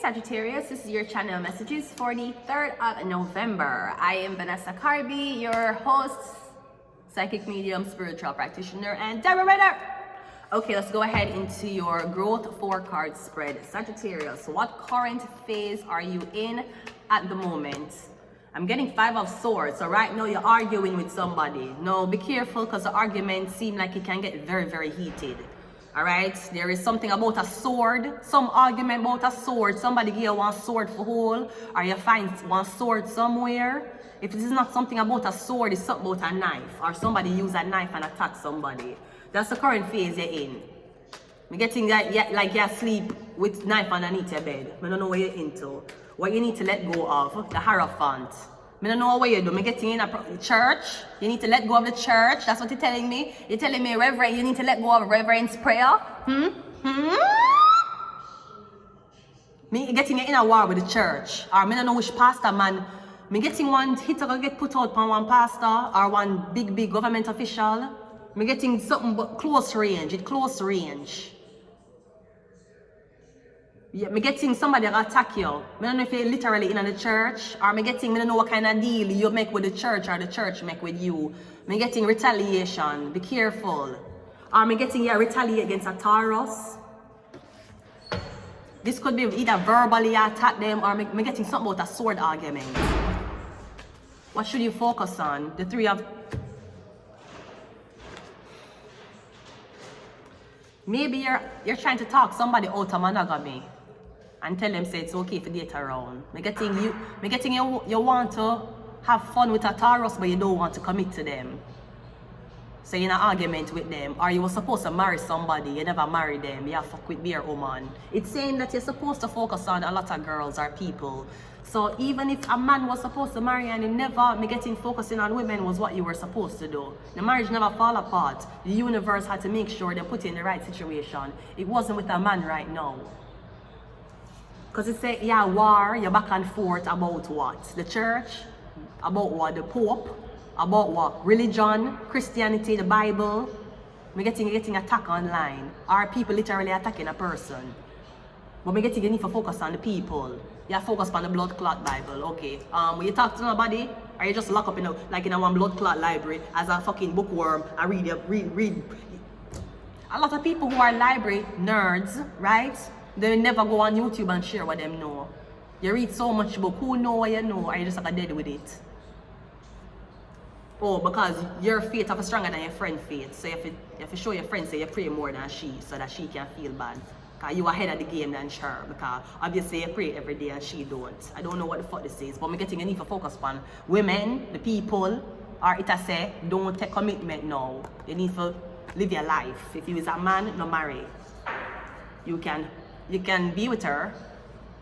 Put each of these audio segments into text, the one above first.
Sagittarius, this is your channel messages for the 3rd of November. I am Vanessa Carby, your host, psychic medium, spiritual practitioner, and tarot reader. Okay, let's go ahead into your growth 4-card spread. Sagittarius, what current phase are you in at the moment? I'm getting 5 of Swords, so right now you're arguing with somebody. No, be careful because the argument seems like it can get very, very heated. All right, there is something about a sword, some argument about a sword. Somebody give you one sword for hold, or you find one sword somewhere. If this is not something about a sword, it's something about a knife, or somebody use a knife and attack somebody. That's the current phase you're in. You're getting that, like you're asleep with knife underneath your bed. I don't know what you're into. What you need to let go of, the Hierophant. I don't know what you do. I'm getting in a church. You need to let go of the church. That's what you're telling me. You're telling me, Reverend, you need to let go of Reverend's prayer. Me getting in a war with the church. Or I don't know which pastor, man. Me getting one hit to get put out on one pastor or one big government official. Me getting something but close range. It's close range. Yeah, me getting somebody that attack you. I don't know if you're literally in the church, or me don't know what kind of deal you make with the church or the church make with you. Me getting retaliation. Be careful. Or me getting you retaliate against a Taurus. This could be either verbally attack them, or me getting something about a sword argument. What should you focus on? The 3 of... Maybe you're trying to talk somebody out of monogamy and tell them say it's okay to date around. Me getting you want to have fun with a Taurus, but you don't want to commit to them. So you're in an argument with them, or you were supposed to marry somebody, you never marry them, you have fuck with their woman. It's saying that you're supposed to focus on a lot of girls or people. So even if a man was supposed to marry and he never, me getting focusing on women was what you were supposed to do. The marriage never fall apart. The universe had to make sure they put you in the right situation. It wasn't with a man right now. Because it said, yeah, war, you're back and forth about what? The church? About what? The Pope? About what? Religion? Christianity? The Bible? Me getting attack online. Are people literally attacking a person? But me getting you need to focus on the people. You focus on the blood clot Bible, okay. When you talk to somebody, or you just lock up in a one blood clot library as a fucking bookworm and read. A lot of people who are library nerds, right? They never go on YouTube and share what them know. You read so much book, who know what you know, or you just like a dead with it? Oh, because your faith is stronger than your friend's faith. So you have to show your friend say you pray more than she, so that she can feel bad. Because you are ahead of the game than her. Because obviously you pray every day and she don't. I don't know what the fuck this is, but I'm getting you need to focus on women, the people, or it say don't take commitment now. You need to live your life. If you is a man, no marry. You can be with her.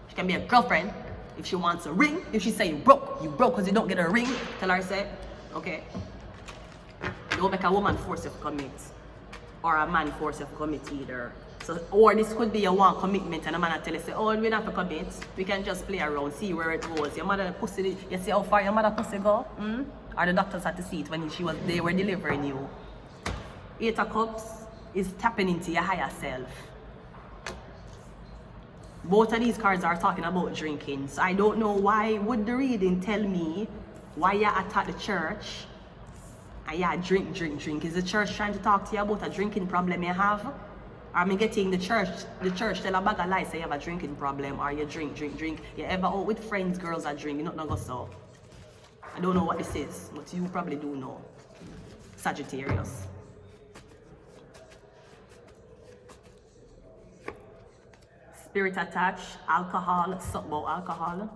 She can be a girlfriend. If she wants a ring, if she say you broke because you don't get a ring, tell her say, okay. Don't make a woman force you to commit. Or a man force you to commit either. So, or this could be your one commitment and a man tell you say, oh, we don't have to commit. We can just play around, see where it goes. Your mother pussy, you see how far your mother pussy go? Or the doctors had to see it when they were delivering you. 8 of Cups is tapping into your higher self. Both of these cards are talking about drinking. So I don't know why would the reading tell me why you attack the church and yeah, drink. Is the church trying to talk to you about a drinking problem you have? Or am I getting the church tell a bag of lies say you have a drinking problem, or you drink. You ever out with friends, girls that drink, you not go so. I don't know what this is, but you probably do know. Sagittarius. Spirit attached, alcohol, something about alcohol.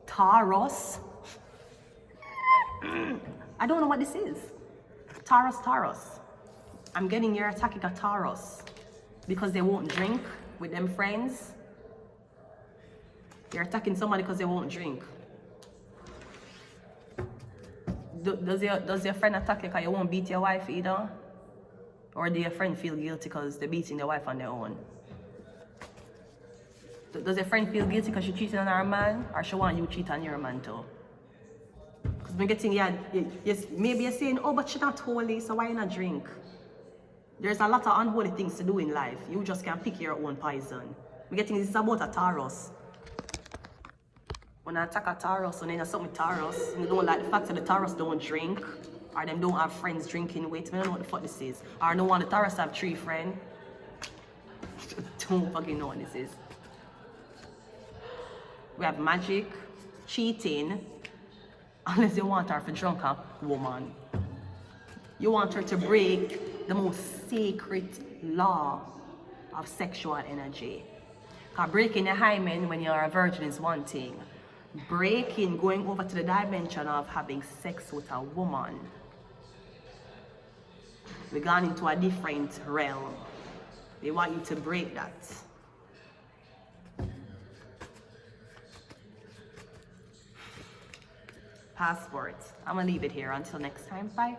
Taurus. I don't know what this is. Taurus. I'm getting you're attacking a Taurus because they won't drink with them friends. You're attacking somebody because they won't drink. Does your friend attack you because you won't beat your wife either? Or do your friend feel guilty because they're beating their wife on their own? Does your friend feel guilty because she cheated on her man, or she want you to cheat on your man too? Because we're getting, yes, maybe you're saying, oh, but she's not holy, so why you not drink? There's a lot of unholy things to do in life. You just can't pick your own poison. I'm getting this is about a Taurus. When I attack a Taurus, when I something with Taurus, and they don't like the fact that the Taurus don't drink, or them don't have friends drinking with me, I don't know what the fuck this is. Or I don't want the Taurus to have 3 friends. Don't fucking know what this is. We have magic, cheating, unless you want her for drunk a woman. You want her to break the most sacred law of sexual energy. Because breaking the hymen when you're a virgin is one thing. Breaking, going over to the dimension of having sex with a woman. We've gone into a different realm. They want you to break that. Passport. I'm gonna leave it here until next time. Bye.